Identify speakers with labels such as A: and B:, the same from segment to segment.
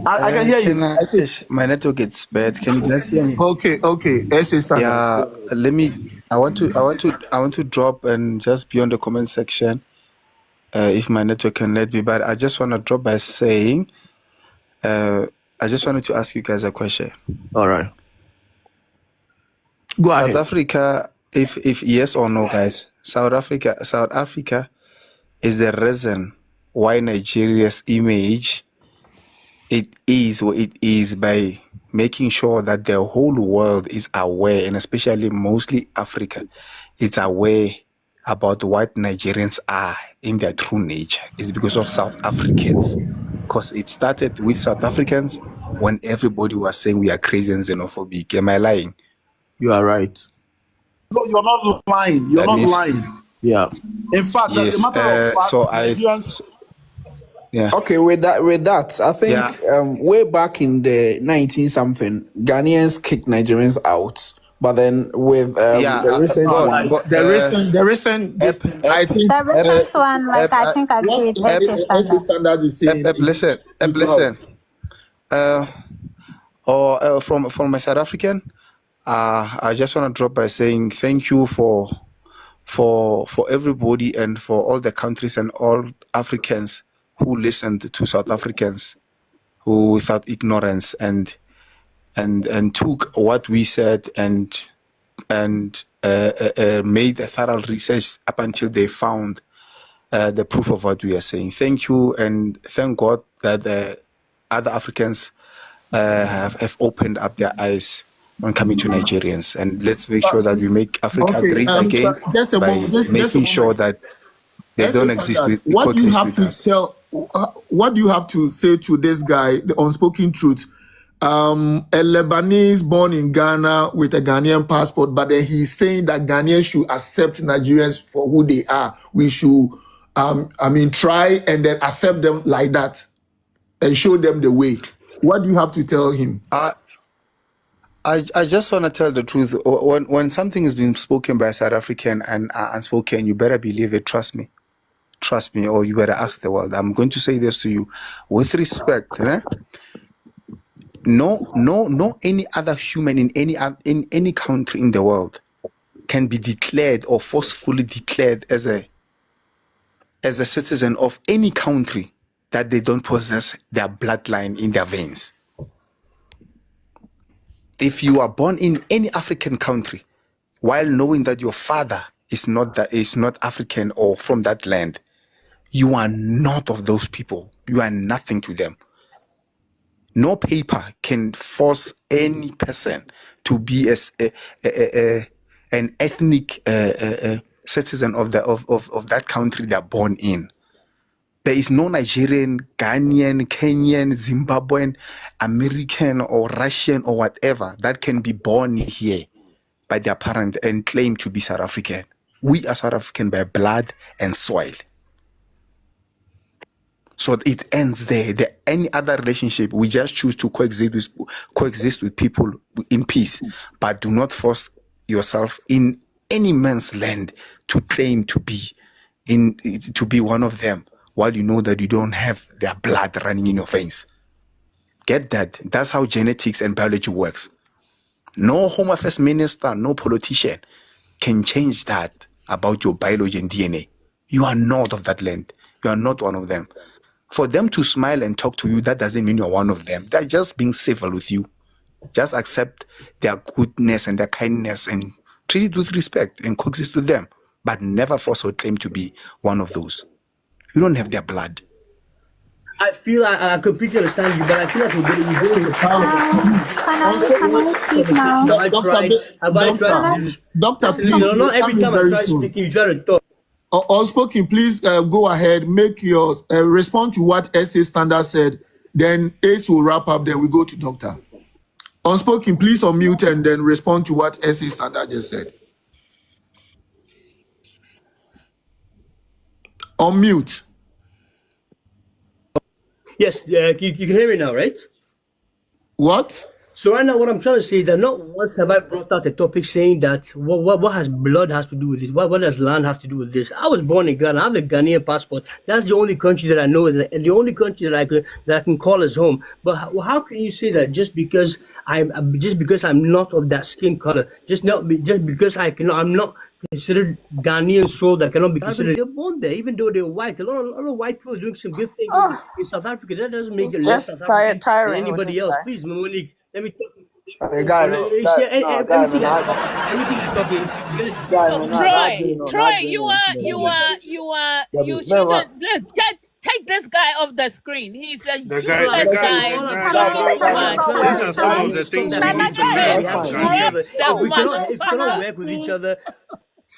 A: I can hear
B: Can
A: you.
B: I, my network gets bad. Can you guys hear me?
A: Okay, SA standard.
B: Yeah, let me. I want to drop and just be on the comment section. If my network can let me, but I just want to drop by saying, I just wanted to ask you guys a question.
A: All right. Go
B: South
A: ahead.
B: Africa, if yes or no, guys. South Africa is the reason why Nigeria's image it is what it is by making sure that the whole world is aware, and especially mostly Africa, it's aware about what Nigerians are in their true nature. It's because of South Africans. Because it started with South Africans when everybody was saying we are crazy and xenophobic. Am I lying?
A: You are right. No, you're not lying. You're
B: That
A: not
B: means
A: lying. Yeah. In fact, as a
B: yes.
A: matter of fact,
B: So
A: Nigerians.
B: yeah.
C: Okay, with that, I think
B: Yeah.
C: way back in the 19 something, Ghanaians kicked Nigerians out. But then with the recent one,
A: the recent this thing, I think
D: The recent one, like I think I agreed.
A: SA standard is saying.
B: Listen. From my South African, I just want to drop by saying thank you for everybody and for all the countries and all Africans who listened to South Africans who without ignorance and took what we said and made a thorough research up until they found the proof of what we are saying. Thank you, and thank God that the other Africans have opened up their eyes when coming to Nigerians. And let's make sure that we make Africa great again by making sure that they don't exist with us.
A: What do you have to say to this guy, the unspoken truth? A Lebanese born in Ghana with a Ghanaian passport, but then he's saying that Ghanaians should accept Nigerians for who they are. We should, try and then accept them like that and show them the way. What do you have to tell him?
B: I just want to tell the truth. When something is being spoken by a South African and unspoken, you better believe it. Trust me, or you better ask the world. I'm going to say this to you with respect. No any other human in any country in the world can be declared or forcefully declared as a citizen of any country that they don't possess their bloodline in their veins. If you are born in any African country, while knowing that your father is not African or from that land, you are not of those people. You are nothing to them. No paper can force any person to be an ethnic citizen of that country they are born in. There is no Nigerian, Ghanaian, Kenyan, Zimbabwean, American, or Russian, or whatever that can be born here by their parent and claim to be South African. We are South African by blood and soil. So it ends there. Any other relationship, we just choose to coexist with people in peace, but do not force yourself in any man's land to claim to be one of them, while you know that you don't have their blood running in your veins. Get that? That's how genetics and biology works. No Home Affairs minister, no politician can change that about your biology and DNA. You are not of that land. You are not one of them. For them to smile and talk to you, that doesn't mean you're one of them. They're just being civil with you. Just accept their goodness and their kindness and treat it with respect and coexist with them. But never force or claim to be one of those. You don't have their blood.
E: I feel I completely understand you, but I feel like we're going to the power.
D: Can I speak now?
A: Doctor, please,
E: not every time I try speaking, you try to talk.
A: Unspoken, please go ahead, make your respond to what SA Standard said. Then Ace will wrap up. Then we go to Doctor. Unspoken, please unmute and then respond to what SA Standard just said. Unmute.
E: Yes, you can hear me now, right?
A: What?
E: So right now, what I'm trying to say is that not once have I brought out a topic saying that what has blood has to do with it? What does land have to do with this? I was born in Ghana. I have a Ghanaian passport. That's the only country that I know, and the only country that I can call as home. But how can you say that just because I'm not of that skin color, just because I'm not considered Ghanaian soul that cannot be considered? They're born there, even though they're white. A lot of white people are doing some good things
F: Oh,
E: in South Africa. That doesn't make
F: it's
E: it less
F: just
E: South African than
F: tiring with
E: anybody
F: this
E: else.
F: guy.
E: Please, Monique, let me talk.
C: The guy, no,
E: You
C: guy,
E: see,
C: no, guy, no, not,
E: everything I talk is gonna
C: guy,
F: Look,
C: no, not
F: Troy,
C: doing, no,
F: Troy,
C: not doing, no.
F: you
C: Never.
F: shouldn't look. Take this guy off the screen. He's a
G: The
E: all
G: guy,
E: I'm
G: the
F: useless
G: guy
E: saying,
G: is
F: guy.
G: a
E: all I'm
G: guy.
F: Don't
E: saying,
C: Guy,
F: give
C: no,
F: him
E: all
C: guy,
E: I'm
C: no,
E: saying
F: much.
E: is
C: not
E: that
G: These
C: wearing.
G: are
E: we
G: some
E: cannot
G: of the
E: expect
G: things
E: that
G: we
E: we
F: Nana
G: need
E: need
G: to
E: to be
G: learn
E: there.
F: James,
E: We
G: in
E: have
G: this
E: to
C: That's
E: be
C: fine.
E: each
G: country.
F: correct
E: other.
F: the
E: If
F: woman. Don't
E: we cannot
F: follow.
D: Can
E: work with each other,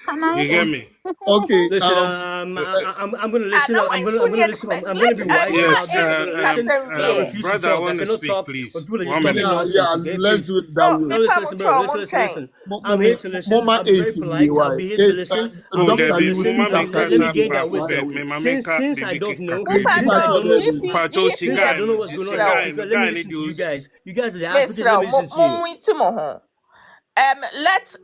F: Mm.
E: you get
F: Mm.
E: me?
A: Okay.
E: Listen, I'm gonna
F: Ah,
E: listen.
F: no, my
E: I'm gonna
F: Sonia,
E: listen. I'm gonna
F: let
E: be wise, and
F: Mama
E: I'll just
F: AC
E: listen. And I'll
F: Kasembi.
E: refuse to
G: Brother, I
E: talk. I
G: want to
E: cannot
G: speak,
E: talk when
G: please.
E: people are just
G: 1
E: talking
G: minute.
E: nonsense.
A: Yeah,
E: Okay,
A: let's
E: please.
A: do it that
F: No,
A: way.
E: Now
F: Nipa
E: listen, bro.
F: Mucho,
E: Listen.
F: Munchen.
E: I'm here to listen.
A: Mama
E: I'll be very polite. I'll
A: ACBY.
E: be here to
A: Is
E: listen.
G: Oh,
E: I'm here
G: there
A: doctor,
E: to
G: be
A: you will
E: listen.
A: speak
G: Mama
E: Please
A: after
E: let
A: me,
E: me
G: Kasa
A: so
E: gain their
G: back,
A: right
E: wisdom.
A: away.
G: me mameka
E: Since I
G: bibi
E: don't know,
A: You
F: Nipa
A: finish
E: since I don't know,
A: already.
G: Pacho
E: since I
G: Siga,
E: don't know what's going on in
F: Mesrel.
G: Siga,
E: Africa, let me
G: guy
E: listen
G: need
E: to you
G: use.
E: guys. You guys are the Africans. Let
F: Mesrel,
E: me listen to you.
F: Mumwi Timoho. Let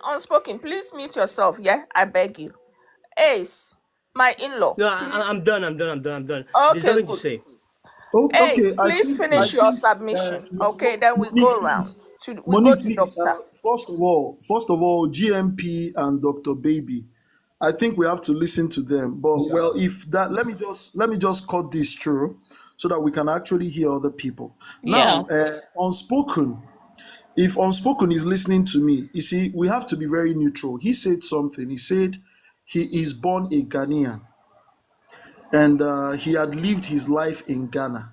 F: unspoken, please mute yourself, yeah? I beg you. Ace, my in-law,
E: No,
F: please.
E: I'm done. There's
F: Okay,
E: nothing to
F: good.
E: say.
C: Okay,
F: Ace, please finish your submission. Okay, then we go
C: Monique,
F: around.
C: please,
F: We go to
C: Please.
F: doctor.
C: First of all, GMP and Dr. Baby, I think we have to listen to them. But
A: Yeah.
C: well, if that, let me just cut this through, so that we can actually hear other people.
F: Yeah.
C: Now, unspoken. If unspoken is listening to me, you see, we have to be very neutral. He said something. He said he is born a Ghanaian, and he had lived his life in Ghana.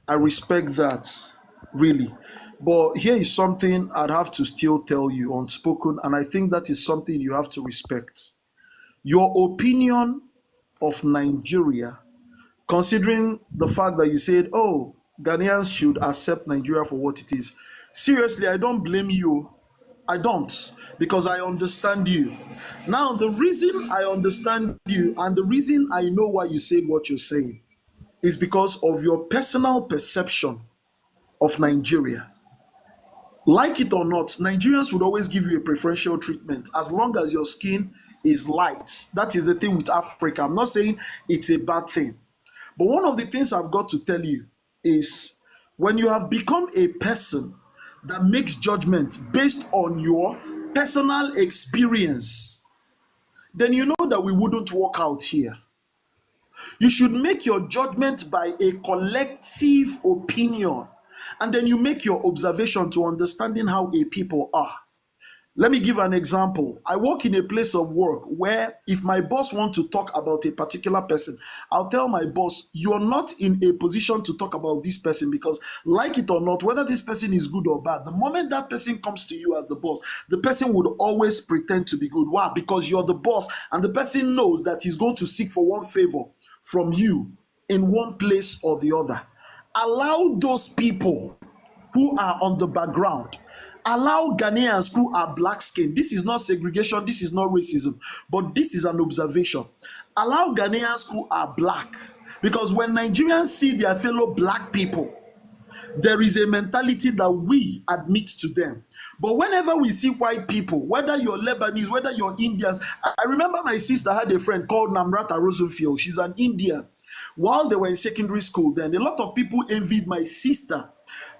C: I respect that, really. But here is something I'd have to still tell you unspoken, and I think that is something you have to respect. Your opinion of Nigeria, considering the fact that you said, oh, Ghanaians should accept Nigeria for what it is. Seriously, I don't blame you. I don't, because I understand you. Now, the reason I understand you and the reason I know why you said what you're saying is because of your personal perception of Nigeria. Like it or not, Nigerians would always give you a preferential treatment as long as your skin is light. That is the thing with Africa. I'm not saying it's a bad thing. But one of the things I've got to tell you is when you have become a person that makes judgment based on your personal experience, then you know that we wouldn't work out here. You should make your judgment by a collective opinion, and then you make your observation to understanding how a people are. Let me give an example. I work in a place of work where if my boss wants to talk about a particular person, I'll tell my boss, you're not in a position to talk about this person because, like it or not, whether this person is good or bad, the moment that person comes to you as the boss, the person would always pretend to be good. Why? Because you're the boss and the person knows that he's going to seek for one favor from you in one place or the other. Allow those people who are on the background. Allow Ghanaians who are black skinned. This is not segregation, this is not racism, but this is an observation. Allow Ghanaians who are black. Because when Nigerians see their fellow black people, there is a mentality that we admit to them. But whenever we see white people, whether you're Lebanese, whether you're Indians, I remember my sister had a friend called Namrata Rosenfield. She's an Indian. While they were in secondary school, then a lot of people envied my sister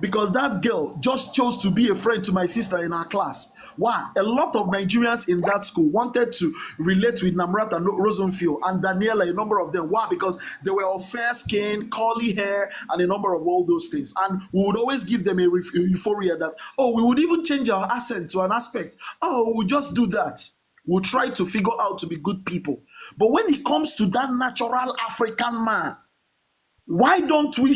C: because that girl just chose to be a friend to my sister in our class. Why? A lot of Nigerians in that school wanted to relate with Namrata Rosenfield and Daniela, a number of them. Why? Because they were of fair skin, curly hair, and a number of all those things. And we would always give them a euphoria that, oh, we would even change our accent to an aspect. Oh, we'll just do that. We'll try to figure out to be good people. But when it comes to that natural African man, why don't we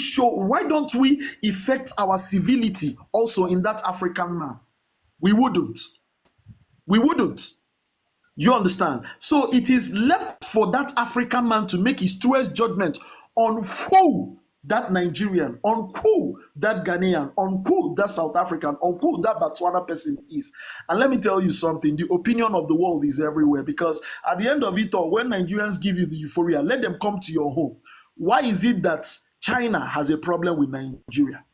C: effect our civility also in that African man? We wouldn't. We wouldn't. You understand? So it is left for that African man to make his truest judgment on who that Nigerian, on who that Ghanaian, on who that South African, on who that Botswana person is. And let me tell you something, the opinion of the world is everywhere because at the end of it all, when Nigerians give you the euphoria, let them come to your home. Why is it that China has a problem with Nigeria?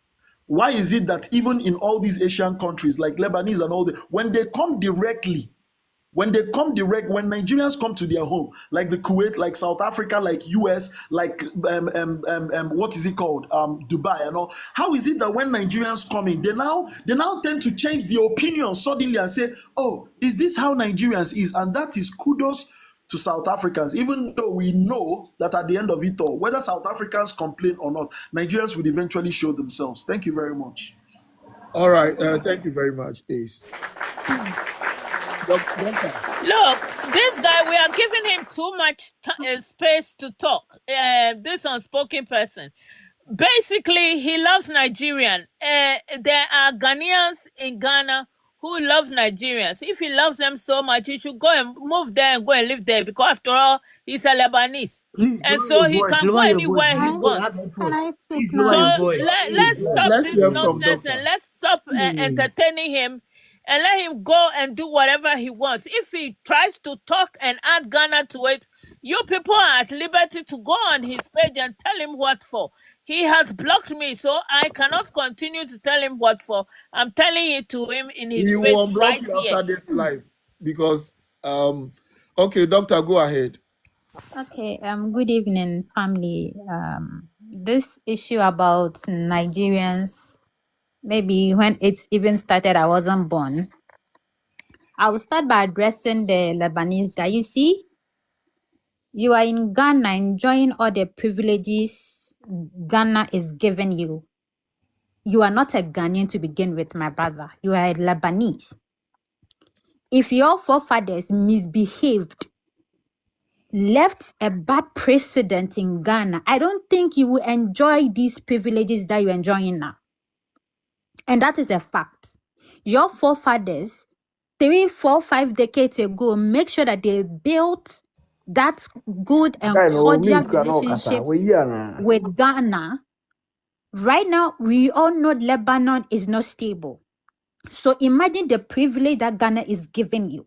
C: Why is it that even in all these Asian countries like Lebanese and all that, when they come directly, when Nigerians come to their home, like the Kuwait, like South Africa, like US, like what is it called, Dubai, and all. How is it that when Nigerians come in, they now tend to change the opinion suddenly and say, "Oh, is this how Nigerians is?" And that is kudos to South Africans, even though we know that at the end of it all, whether South Africans complain or not, Nigerians will eventually show themselves. Thank you very much.
A: All right. Thank you very much, Ace. Doctor.
F: Look, this guy, we are giving him too much space to talk. This unspoken person. Basically, he loves Nigerian. There are Ghanaians in Ghana who love Nigerians. If he loves them so much, he should go and move there and go and live there, because after all, he's a Lebanese.
E: Please
F: And
E: lower
F: so
E: your
F: he
E: voice.
F: can go
E: Lower your voice.
F: anywhere he
D: Can
E: Before you have
F: wants.
E: headphones,
D: I speak
E: please lower
F: So
E: your
D: now?
E: voice.
F: let's stop
A: Let's
F: this
A: hear from
F: nonsense
A: Doctor.
F: and let's stop entertaining him and let him go and do whatever he wants. If he tries to talk and add Ghana to it, you people are at liberty to go on his page and tell him what for. He has blocked me, so I cannot continue to tell him what for. I'm telling it to him in his
A: He will
F: face
A: unblock
F: right
A: you
F: here.
A: after this live because okay, Doctor, go ahead.
D: Okay, good evening, family. This issue about Nigerians, maybe when it even started, I wasn't born. I will start by addressing the Lebanese guy. You see, you are in Ghana enjoying all the privileges Ghana is giving you. You are not a Ghanaian to begin with, my brother. You are a Lebanese. If your forefathers misbehaved, left a bad precedent in Ghana, I don't think you will enjoy these privileges that you're enjoying now. And that is a fact. Your forefathers, 3, 4, 5 decades ago, make sure that they built that good and cordial relationship with Ghana. Right now, we all know Lebanon is not stable. So imagine the privilege that Ghana is giving you.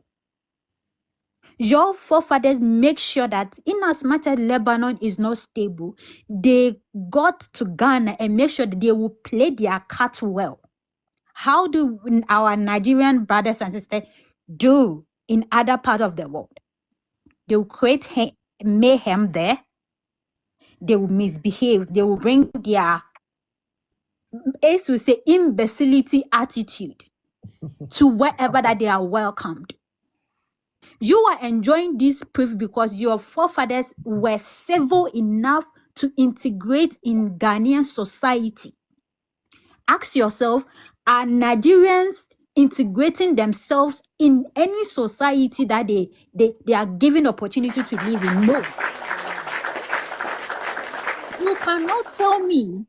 D: Your forefathers make sure that in as much as Lebanon is not stable, they got to Ghana and make sure that they will play their cards well. How do our Nigerian brothers and sisters do in other parts of the world? They will create mayhem there. They will misbehave. They will bring their, as we say, imbecility attitude to wherever that they are welcomed. You are enjoying this privilege because your forefathers were civil enough to integrate in Ghanaian society. Ask yourself, are Nigerians integrating themselves in any society that they are given opportunity to live in? No. You cannot tell me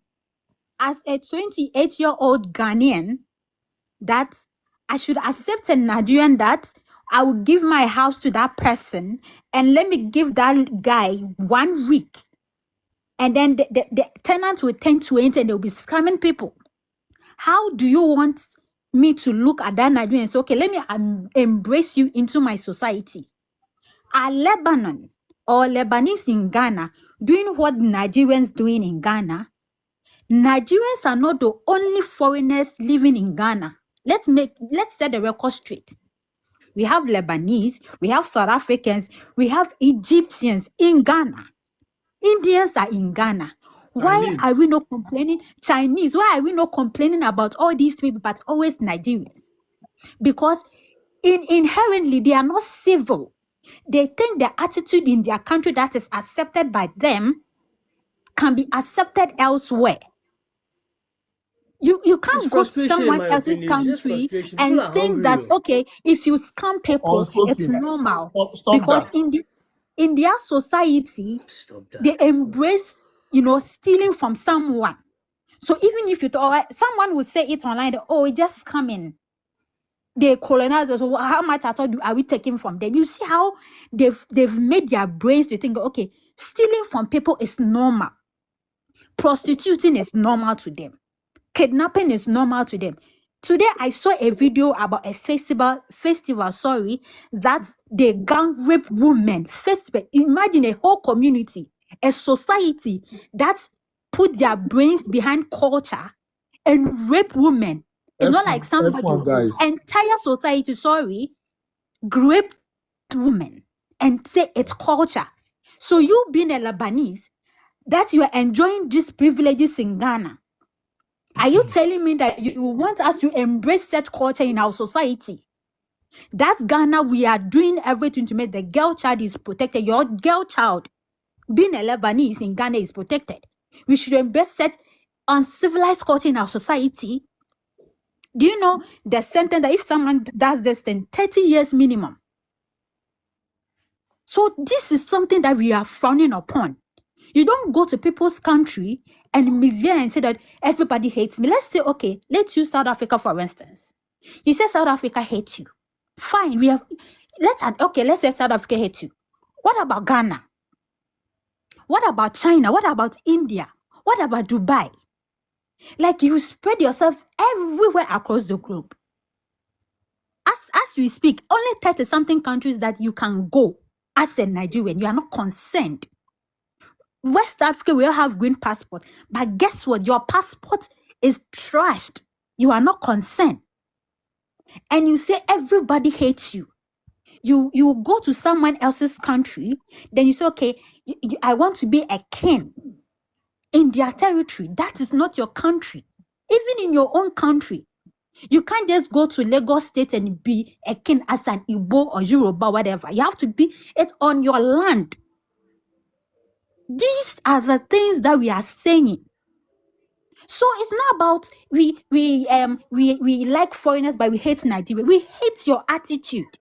D: as a 28-year-old Ghanaian that I should accept a Nigerian that I will give my house to that person and let me give that guy 1 week. And then the tenant will tend to enter and they'll be scamming people. How do you want me to look at that Nigerian and say, okay, let me embrace you into my society? Are Lebanon or Lebanese in Ghana doing what Nigerians doing in Ghana? Nigerians are not the only foreigners living in Ghana. Let's set the record straight. We have Lebanese, we have South Africans, we have Egyptians in Ghana. Indians are in Ghana. Why are we not complaining? Chinese, why are we not complaining about all these people, but always Nigerians? Because inherently, they are not civil. They think the attitude in their country that is accepted by them can be accepted elsewhere. You can't go to someone else's country and think that, okay, if you scam people, it's normal.
A: Stop
D: Because
A: that.
D: in their society, they embrace, stealing from someone. So even if someone would say it online, that, oh, it's just scamming. They colonize us. So how much at all are we taking from them? You see how they've made their brains to think, okay, stealing from people is normal. Prostituting is normal to them. Kidnapping is normal to them. Today, I saw a video about a festival, that they gang rape women. Festival. Imagine a whole community, a society that put their brains behind culture
G: and rape women. It's not like
A: F1,
G: somebody,
A: F1 guys.
G: entire society, rape women and say it's culture. So you being a Lebanese, that you are enjoying these privileges in Ghana. Are you telling me that you want us to embrace such culture in our society? That's Ghana. We are doing everything to make the girl child is protected. Your girl child, being a Lebanese in Ghana, is protected. We should embrace such uncivilized culture in our society. Do you know the sentence that if someone does this, then 30 years minimum? So this is something that we are frowning upon. You don't go to people's country and misbehave and say that everybody hates me. Let's say, okay, let's use South Africa for instance. You say South Africa hates you. Fine, let's say South Africa hates you. What about Ghana? What about China? What about India? What about Dubai? Like, you spread yourself everywhere across the globe. As we speak, only 30 something countries that you can go as a Nigerian. You are not concerned. West Africa will have green passport, but guess what? Your passport is trashed. You are not concerned. And you say everybody hates you. You go to someone else's country, then you say, okay, I want to be a king in their territory. That is not your country. Even in your own country, you can't just go to Lagos State and be a king as an Igbo or Yoruba, whatever. You have to be it on your land. These are the things that we are saying. So it's not about we like foreigners, but we hate Nigeria. We hate your attitude.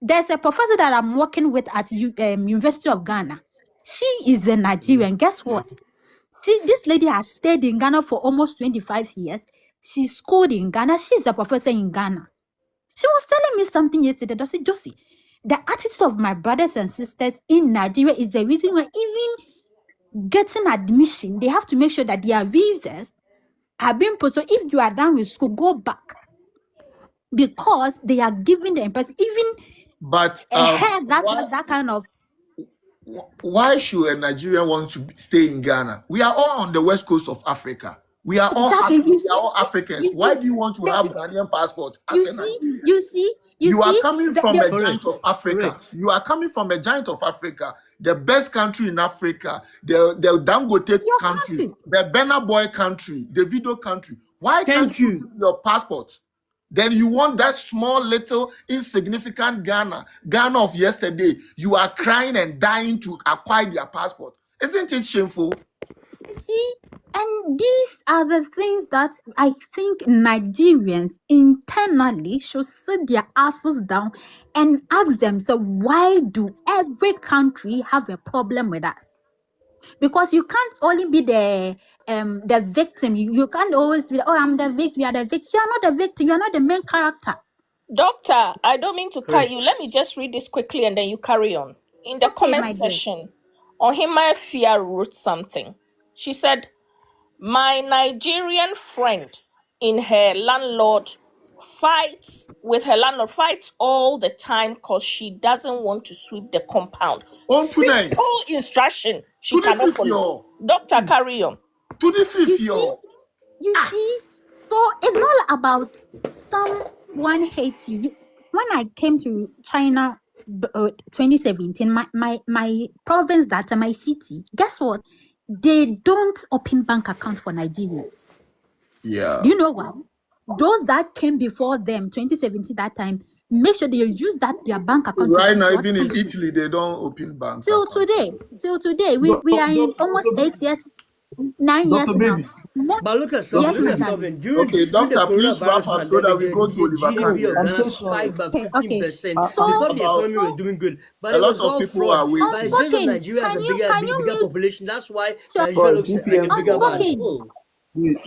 G: There's a professor that I'm working with at University of Ghana. She is a Nigerian. Guess what? This lady has stayed in Ghana for almost 25 years. She schooled in Ghana. She's a professor in Ghana. She was telling me something yesterday. I said, Josie, the attitude of my brothers and sisters in Nigeria is the reason why even getting admission, they have to make sure that their visas are being put. So if you are done with school, go back. Because they are giving the impression, even
A: But
G: a hair that's not that kind of.
A: why should a Nigerian want to stay in Ghana? We are all on the west coast of Africa. We are all
G: Exactly.
A: happy. We are all Africans. Why do you want to have Ghanaian passport as a Nigerian?
G: You
A: are
G: see,
A: coming from a
E: Correct,
A: giant of Africa.
E: correct.
A: You are coming from a giant of Africa, the best country in Africa, the Dangote
G: your
A: country,
G: country.
A: the Burna Boy country, the Video country. Why can't
E: Thank
A: you
E: you.
A: keep your passport? Then you want that small, little, insignificant Ghana of yesterday. You are crying and dying to acquire their passport. Isn't it shameful?
G: See, and these are the things that I think Nigerians internally should sit their asses down and ask themselves, why do every country have a problem with us? Because you can't only be the victim. You can't always be, oh, I'm the victim, you are the victim. You are not the victim, you are not the main character.
F: Doctor, I don't mean to cut
E: Correct.
F: you. Let me just read this quickly and then you carry on. In the
G: Okay,
F: comment
G: my dear.
F: section, Ohima Fia wrote something. She said, my Nigerian friend in her landlord fights all the time because she doesn't want to sweep the compound.
A: On today.
F: Simple instruction she
A: To the
F: cannot
A: fifth
F: follow. Doctor, carry on.
A: To the fifth
G: You see, so it's not about someone hates you. When I came to China 2017, my province, my city, guess what? They don't open bank account for Nigerians.
A: Yeah.
G: Do you know why? Those that came before them, 2017, that time, make sure they use their bank account.
A: Right now, even in Italy, they don't open banks.
G: Till today, we are in almost 8 years, 9 years
C: Dr.
G: now.
C: Baby.
E: But look at something.
G: Yes,
E: Look at
G: madam.
E: something. During
A: Okay,
E: the
A: doctor, please wrap
E: coronavirus
A: up so that we
E: pandemic,
A: go to
E: the
A: Oliver
E: GDP of
C: I'm
E: Ghana
C: so sorry.
E: spiked by
G: Okay.
E: 15%.
G: So-
E: Before the
A: About-
E: economy was doing good, but
A: A
E: it
A: lot
E: was
A: of
E: all
A: people are
E: fraud.
A: waiting.
E: But since
G: Unspoken,
E: Nigeria has a
G: can you
E: bigger
G: mute-
E: population, that's why
G: Sure.
E: Nigeria looks
C: Sorry,
E: like a bigger
G: Unspoken.
E: man. Oh.
C: Wait.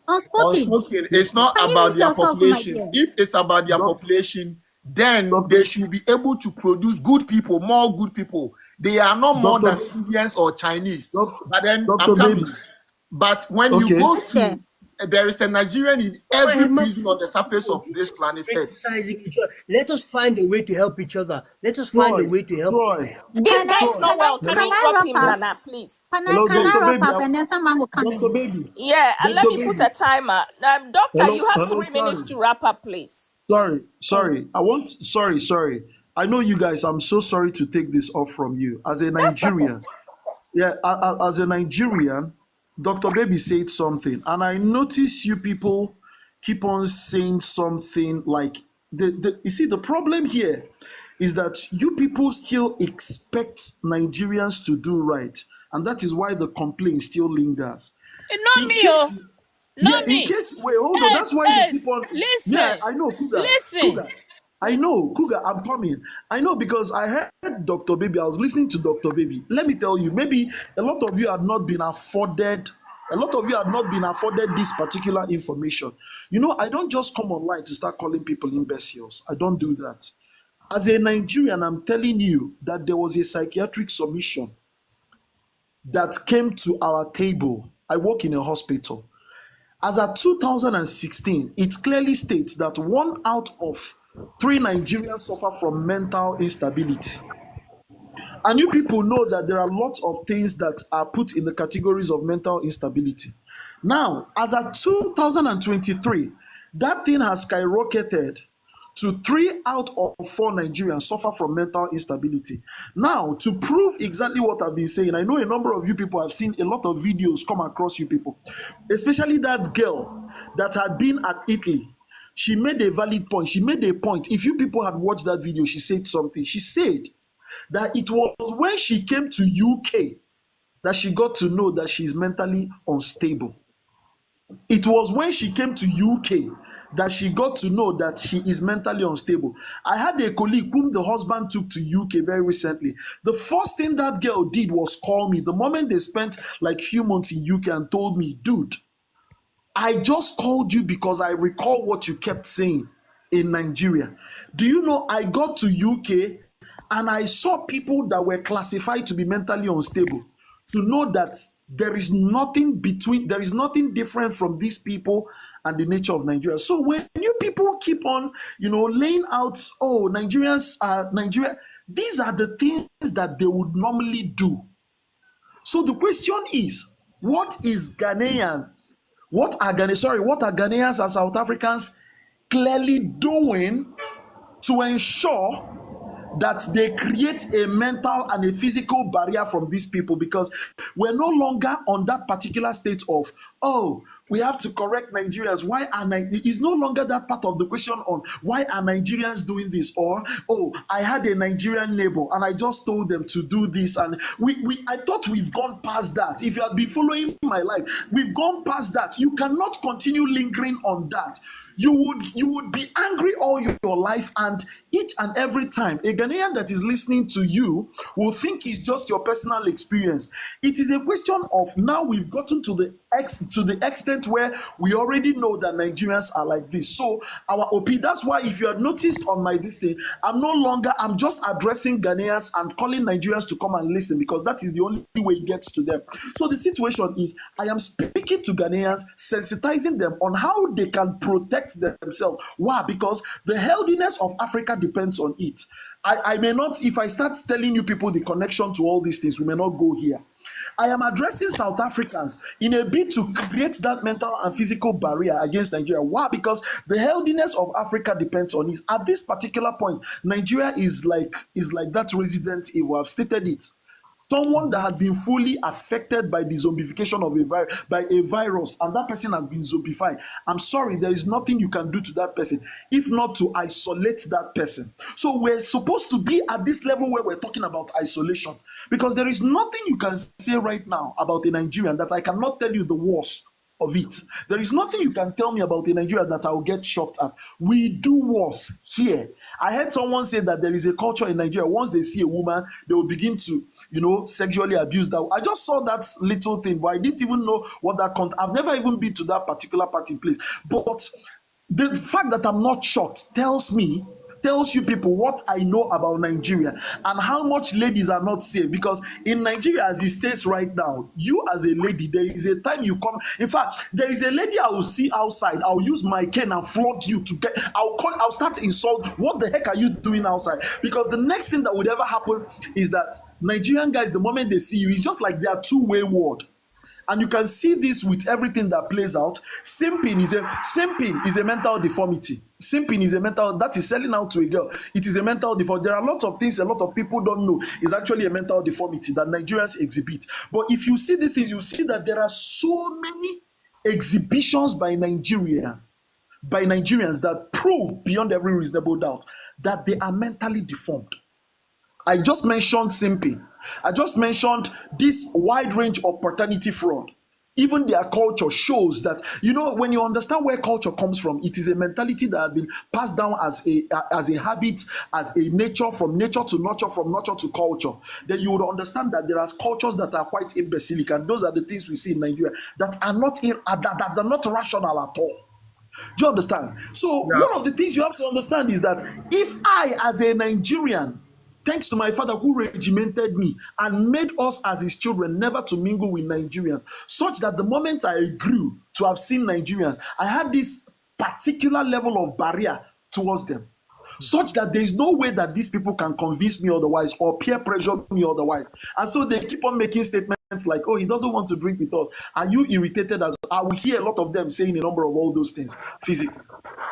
G: Unspoken.
A: Unspoken. It's not
G: Can you
A: about
G: mute
A: their
G: yourself, my
A: population.
G: dear?
A: If it's about their
C: Doc-
A: population, then
C: Doc-
A: they should be able to produce good people, more good people. They are not more than
C: Doctor-
A: Indians or Chinese.
C: Doc-
A: But then
C: Dr.
A: I'm coming.
C: Baby.
A: But when
C: Okay.
A: you go
G: Yes, sir.
A: to there is a Nigerian in every prison on the surface of this planet Earth.
E: Criticizing each other. Let us find a way to help each other. Let us find a
C: Troy,
E: way to help.
C: Troy,
F: This
G: Can
F: guy
G: I
F: is not
C: Troy.
G: can I
F: well. Can
G: can
F: we
G: I
F: drop
G: wrap
F: him,
G: up?
F: Nana, please?
C: Hello,
G: Can I
C: Dr.
G: wrap
C: Baby.
G: up and then someone will come
C: Dr.
G: in?
C: Baby.
F: Yeah, let
C: Dr.
F: me put
C: Baby.
F: a timer. Doctor, you have
C: Hello,
F: 3 minutes
C: sorry.
F: to wrap up, please.
C: Sorry. Sorry. I know you guys, I'm so sorry to take this off from you. As a
F: That's okay.
C: Nigerian, yeah, as a Nigerian, Dr. Baby said something, and I notice you people keep on saying something like you see, the problem here is that you people still expect Nigerians to do right, and that is why the complaint still lingers.
F: Not
C: In
F: me,
C: case
F: oh.
C: you Yeah,
F: Not
C: in
F: me.
C: case wait, hold on. That's why they keep on. Yeah,
F: Listen.
C: I know, Kuga.
F: Listen.
C: Kuga. I know, Kuga, I'm coming. I know because I heard Dr. Baby. I was listening to Dr. Baby. Let me tell you, maybe a lot of you had not been afforded. A lot of you had not been afforded this particular information. You know, I don't just come online to start calling people imbeciles. I don't do that. As a Nigerian, I'm telling you that there was a psychiatric submission that came to our table. I work in a hospital. As at 2016, it clearly states that 1 out of 3 Nigerians suffer from mental instability. And you people know that there are lots of things that are put in the categories of mental instability. Now, as at 2023, that thing has skyrocketed to 3 out of 4 Nigerians suffer from mental instability. Now, to prove exactly what I've been saying, I know a number of you people have seen a lot of videos come across you people, especially that girl that had been at Italy. She made a valid point. She made a point. If you people had watched that video, she said something. She said that it was when she came to UK that she got to know that she's mentally unstable. It was when she came to UK that she got to know that she is mentally unstable. I had a colleague whom the husband took to UK very recently. The first thing that girl did was call me the moment they spent like few months in UK and told me, dude, I just called you because I recall what you kept saying in Nigeria. Do you know I got to UK and I saw people that were classified to be mentally unstable, to know that there is nothing different from these people and the nature of Nigeria. So when you people keep on, laying out, oh, Nigerians are Nigeria, these are the things that they would normally do. So the question is, what is Ghanaians? What are Ghanaians and South Africans clearly doing to ensure that they create a mental and a physical barrier from these people? Because we're no longer on that particular state of, oh, we have to correct Nigerians. Why are It's no longer that part of the question on why are Nigerians doing this, or oh, I had a Nigerian neighbor and I just told them to do this, and I thought we've gone past that. If you have been following my life, we've gone past that. You cannot continue lingering on that. You would be angry all your life, and each and every time a Ghanaian that is listening to you will think it's just your personal experience. It is a question of, now we've gotten to the extent where we already know that Nigerians are like this. So our opinion, that's why if you have noticed on my this thing, I'm just addressing Ghanaians and calling Nigerians to come and listen, because that is the only way it gets to them. So the situation is, I am speaking to Ghanaians, sensitizing them on how they can protect themselves. Why? Because the healthiness of Africa depends on it. I may not, if I start telling you people the connection to all these things, we may not go here. I am addressing South Africans in a bid to create that mental and physical barrier against Nigeria. Why? Because the healthiness of Africa depends on it. At this particular point, Nigeria is like that Resident Evil. I've stated it. Someone that had been fully affected by the zombification of a virus, and that person has been zombified. I'm sorry, there is nothing you can do to that person if not to isolate that person. So we're supposed to be at this level where we're talking about isolation, because there is nothing you can say right now about a Nigerian that I cannot tell you the worst of it. There is nothing you can tell me about in Nigeria that I will get shocked at. We do worse here. I heard someone say that there is a culture in Nigeria. Once they see a woman, they will begin to, sexually abuse that. I just saw that little thing, but I didn't even know what that I've never even been to that particular party place. But the fact that I'm not shocked tells me tells you people what I know about Nigeria and how much ladies are not safe. Because in Nigeria, as it stays right now, you as a lady, there is a time you come. In fact, there is a lady I will see outside. I'll use my cane and flog you to get. I'll start to insult. What the heck are you doing outside? Because the next thing that would ever happen is that Nigerian guys, the moment they see you, it's just like they are too wayward. And you can see this with everything that plays out. Simping is a mental deformity. Simping is a mental, that is selling out to a girl. It is a mental deformity. There are lots of things a lot of people don't know is actually a mental deformity that Nigerians exhibit. But if you see these things, you see that there are so many exhibitions by Nigerians that prove beyond every reasonable doubt that they are mentally deformed. I just mentioned simping. I just mentioned this wide range of paternity fraud. Even their culture shows that, when you understand where culture comes from, it is a mentality that has been passed down as a habit, as a nature, from nature to nurture, from nurture to culture. Then you would understand that there are cultures that are quite imbecilic, and those are the things we see in Nigeria that are not that are not rational at all. Do you understand? So one of the things you have to understand is that if I, as a Nigerian, thanks to my father who regimented me and made us as his children never to mingle with Nigerians, such that the moment I grew to have seen Nigerians, I had this particular level of barrier towards them, such that there is no way that these people can convince me otherwise or peer pressure me otherwise. And so they keep on making statements like, oh, he doesn't want to drink with us. Are you irritated? I will hear a lot of them saying a number of all those things physically.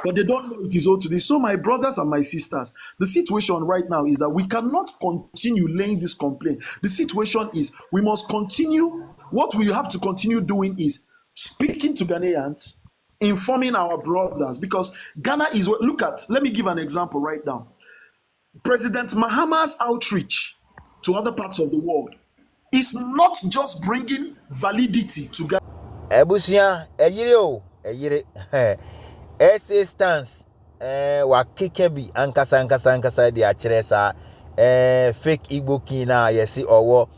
C: But they don't know it is all to this. So my brothers and my sisters, the situation right now is that we cannot continue laying this complaint. The situation is we must continue. What we have to continue doing is speaking to Ghanaians, informing our brothers, because Ghana is, let me give an example right now. President Mahama's outreach to other parts of the world is not just bringing validity to Ghana.
H: Ebusia, eyire A.C.E stance wa kekebi ankasa de akyerɛ sa fake Igbo king na yesi owo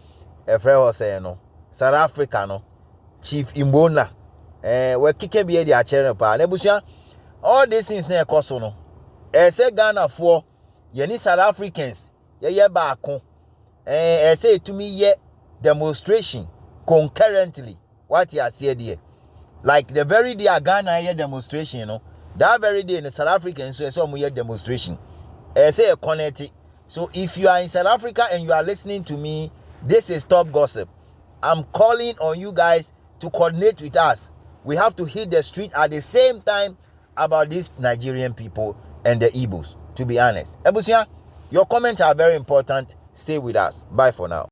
H: efre ho say no South Africa no Chief Igbona wa kekebi de akyerɛ pa na ebusia all these things na ekoso no say Ghana for yeni South Africans ye baako say etumi ye demonstration concurrently. What you are saying there, like the very day Ghana here demonstration, that very day in the South African so we demonstration. Say a connect. So if you are in South Africa and you are listening to me, this is Top Gossip. I'm calling on you guys to coordinate with us. We have to hit the street at the same time about these Nigerian people and the Igbos. To be honest, Ebusia, your comments are very important. Stay with us. Bye for now.